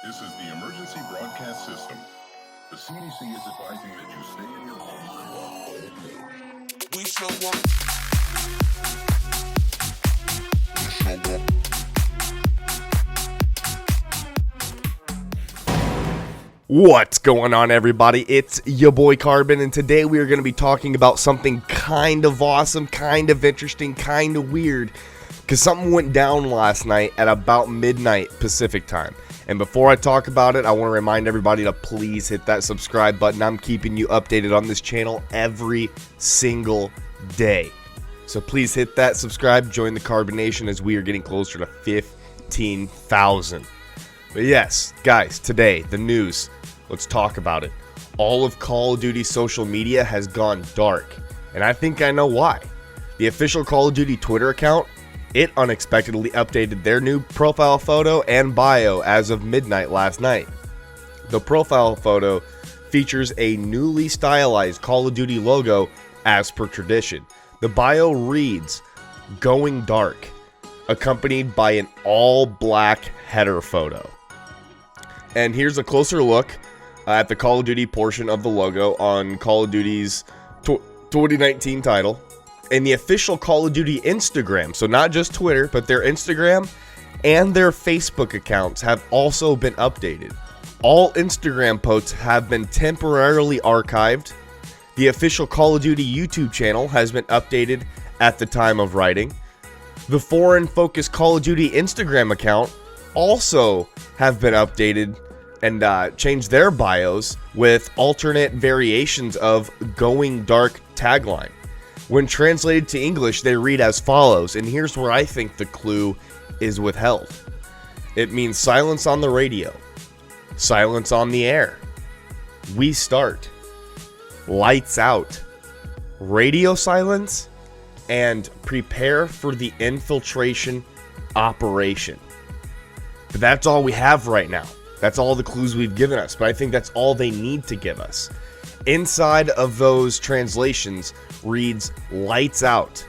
This is the emergency broadcast system. The CDC is advising that you stay in your home. We show up. What's going on, everybody? It's your boy Carbon, and today we are going to be talking about something kind of awesome, kind of interesting, kind of weird, because something went down last night at about midnight Pacific time. And before I talk about it, I want to remind everybody to please hit that subscribe button. I'm keeping you updated on this channel every single day. So please hit that subscribe, join the Carbonation as we are getting closer to 15,000. But yes, guys, today, the news. Let's talk about it. All of Call of Duty social media has gone dark, and I think I know why. The official Call of Duty Twitter account, it unexpectedly updated their new profile photo and bio as of midnight last night. The profile photo features a newly stylized Call of Duty logo as per tradition. The bio reads, "Going dark," accompanied by an all-black header photo. And here's a closer look at the Call of Duty portion of the logo on Call of Duty's 2019 title. And the official Call of Duty Instagram, so not just Twitter, but their Instagram and their Facebook accounts have also been updated. All Instagram posts have been temporarily archived. The official Call of Duty YouTube channel has been updated at the time of writing. The foreign-focused Call of Duty Instagram account also have been updated and changed their bios with alternate variations of "Going Dark" tagline. When translated to English, they read as follows, and here's where I think the clue is withheld. It means silence on the radio, silence on the air, we start, lights out, radio silence, and prepare for the infiltration operation. But that's all we have right now. That's all the clues we've given us, but I think that's all they need to give us. Inside of those translations reads "lights out,"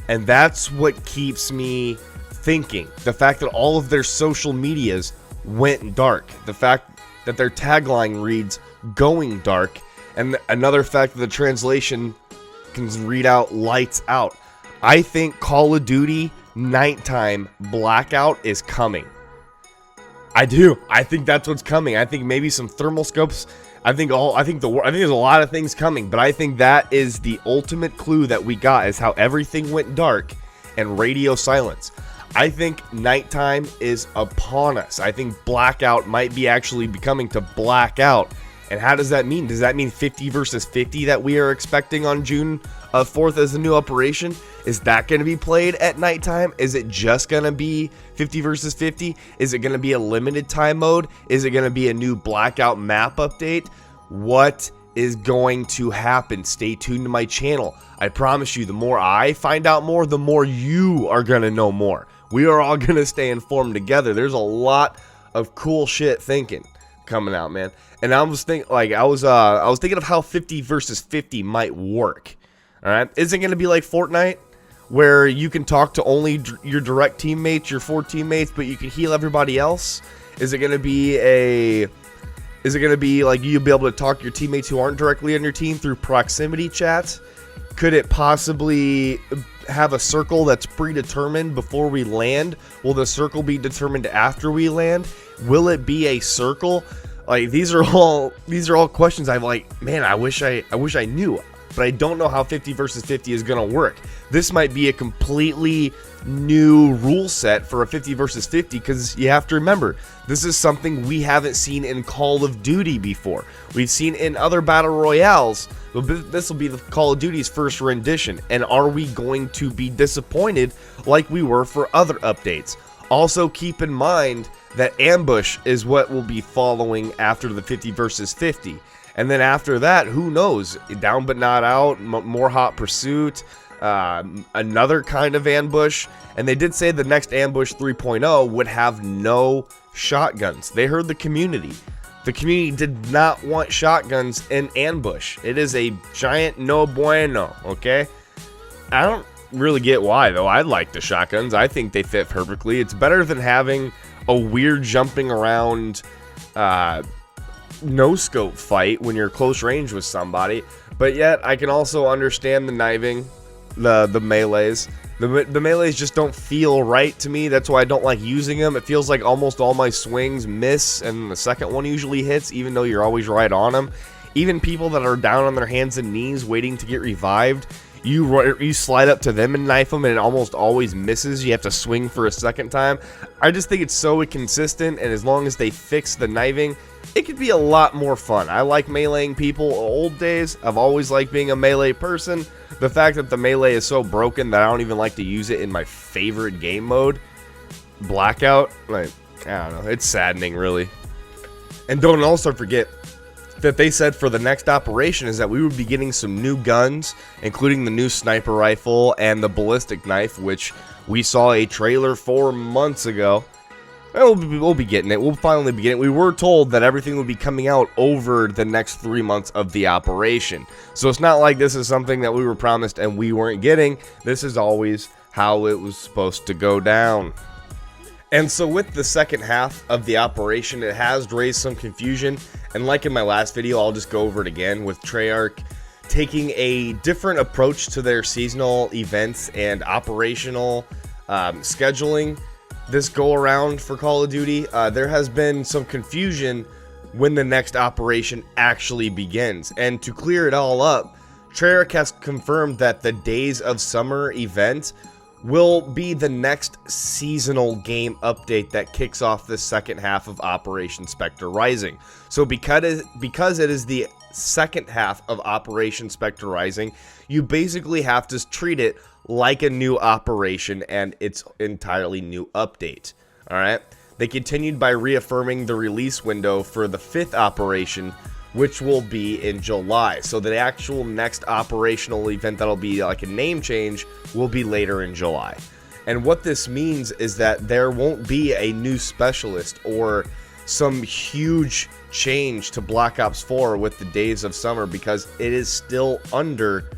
and that's what keeps me thinking. The fact that all of their social medias went dark, the fact that their tagline reads "going dark," and another fact that the translation can read out "lights out." I think Call of Duty Nighttime Blackout is coming. I do. I think that's what's coming. I think maybe some thermal scopes. I think there's a lot of things coming, but I think that is the ultimate clue that we got, is how everything went dark and radio silence. I think nighttime is upon us. I think Blackout might be actually becoming to Blackout. And how does that mean? Does that mean 50 versus 50 that we are expecting on June 4th as a new operation? Is that going to be played at nighttime? Is it just going to be 50 versus 50? Is it going to be a limited time mode? Is it going to be a new Blackout map update? What is going to happen? Stay tuned to my channel. I promise you, the more I find out more, the more you are going to know more. We are all going to stay informed together. There's a lot of cool shit coming out, man. And I was thinking, I was thinking of how 50 versus 50 might work. All right, is it going to be like Fortnite, where you can talk to only your direct teammates, your 4 teammates, but you can heal everybody else? Is it going to be like you'll be able to talk to your teammates who aren't directly on your team through proximity chat? Could it possibly have a circle that's predetermined before we land? Will the circle be determined after we land? Will it be a circle? Like, these are all questions I'm like, man, I wish I knew. But I don't know how 50 versus 50 is going to work. This might be a completely new rule set for a 50 versus 50, because you have to remember, this is something we haven't seen in Call of Duty before. We've seen in other battle royales, but this will be the Call of Duty's first rendition. And are we going to be disappointed like we were for other updates? Also, keep in mind that ambush is what will be following after the 50 versus 50. And then after that, who knows? Down but not out, more hot pursuit, another kind of ambush. And they did say the next ambush 3.0 would have no shotguns. They heard the community. The community did not want shotguns in ambush. It is a giant no bueno, okay? I don't really get why, though. I like the shotguns. I think they fit perfectly. It's better than having a weird jumping around no-scope fight when you're close range with somebody. But yet, I can also understand the kniving, the melees. The melees just don't feel right to me. That's why I don't like using them. It feels like almost all my swings miss, and the second one usually hits, even though you're always right on them. Even people that are down on their hands and knees waiting to get revived, you slide up to them and knife them, and it almost always misses. You have to swing for a second time. I just think it's so inconsistent, and as long as they fix the knifing, it could be a lot more fun. I like meleeing people old days. I've always liked being a melee person. The fact that the melee is so broken that I don't even like to use it in my favorite game mode, Blackout, like, I don't know, it's saddening, really. And don't also forget that they said for the next operation is that we would be getting some new guns, including the new sniper rifle and the ballistic knife, which we saw a trailer for months ago. We'll be getting it. We'll finally be getting it. We were told that everything would be coming out over the next 3 months of the operation. So it's not like this is something that we were promised and we weren't getting. This is always how it was supposed to go down. And so with the second half of the operation, it has raised some confusion. And like in my last video, I'll just go over it again with Treyarch taking a different approach to their seasonal events and operational scheduling. This go around for Call of Duty, there has been some confusion when the next operation actually begins. And to clear it all up, Treyarch has confirmed that the Days of Summer event will be the next seasonal game update that kicks off the second half of Operation Spectre Rising. So because it is the second half of Operation Spectre Rising, you basically have to treat it like a new operation and its entirely new update. Alright? They continued by reaffirming the release window for the fifth operation, which will be in July. So the actual next operational event that'll be like a name change will be later in July. And what this means is that there won't be a new specialist or some huge change to Black Ops 4 with the Days of Summer, because it is still under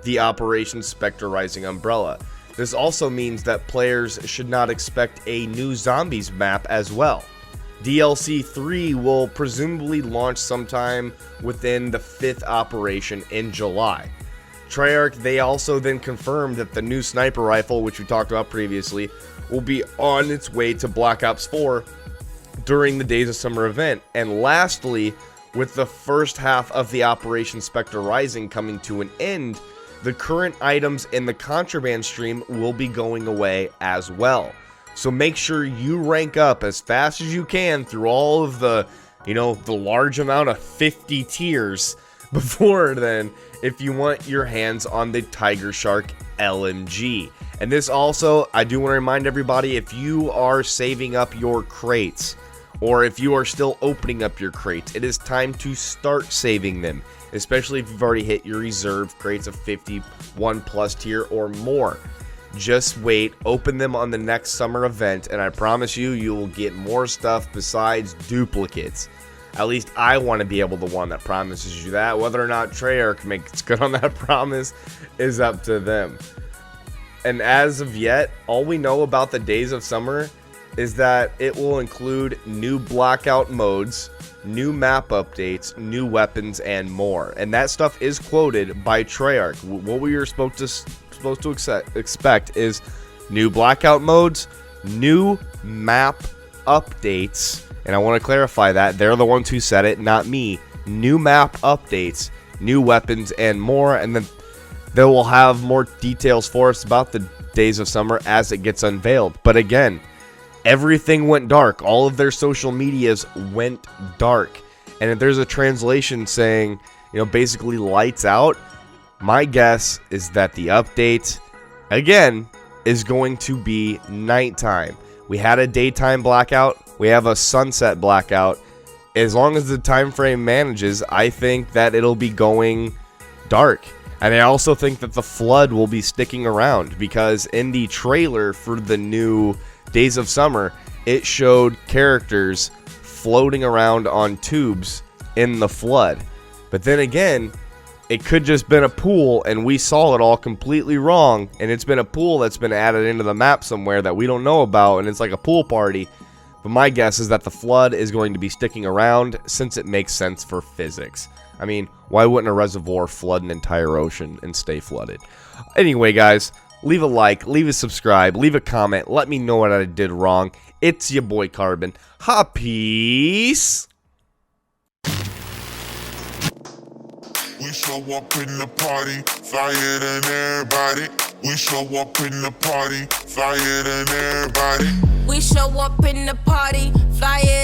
the Operation Spectre Rising umbrella. This also means that players should not expect a new zombies map as well. DLC 3 will presumably launch sometime within the fifth operation in July. Treyarch, they also then confirmed that the new sniper rifle, which we talked about previously, will be on its way to Black Ops 4 during the Days of Summer event. And lastly, with the first half of the Operation Spectre Rising coming to an end, the current items in the contraband stream will be going away as well. So make sure you rank up as fast as you can through all of the, the large amount of 50 tiers before then, if you want your hands on the Tiger Shark LMG. And this also, I do want to remind everybody, if you are saving up your crates, or if you are still opening up your crates, it is time to start saving them, especially if you've already hit your reserve crates of 51 plus tier or more. Just wait, open them on the next summer event, and I promise you, you will get more stuff besides duplicates. At least I want to be able to one that promises you that. Whether or not Treyarch makes good on that promise is up to them. And as of yet, all we know about the Days of Summer is that it will include new Blackout modes, new map updates, new weapons, and more. And that stuff is quoted by Treyarch. What we are supposed to expect is new Blackout modes, new map updates, and I want to clarify that they're the ones who said it, not me. New map updates, new weapons, and more. And then they will have more details for us about the Days of Summer as it gets unveiled. But again, everything went dark. All of their social medias went dark. And if there's a translation saying, basically lights out, my guess is that the update, again, is going to be nighttime. We had a daytime blackout. We have a sunset blackout. As long as the time frame manages, I think that it'll be going dark. And I also think that the flood will be sticking around, because in the trailer for the new Days of Summer, it showed characters floating around on tubes in the flood. But then again, it could just been a pool and we saw it all completely wrong, and it's been a pool that's been added into the map somewhere that we don't know about, and it's like a pool party. But my guess is that the flood is going to be sticking around since it makes sense for physics. I mean, why wouldn't a reservoir flood an entire ocean and stay flooded? Anyway, guys, leave a like, leave a subscribe, leave a comment, let me know what I did wrong. It's your boy Carbon. Ha, peace. We show up in the party, flyer than everybody. We show up in the party, flyer than everybody. We show up in the party, flyer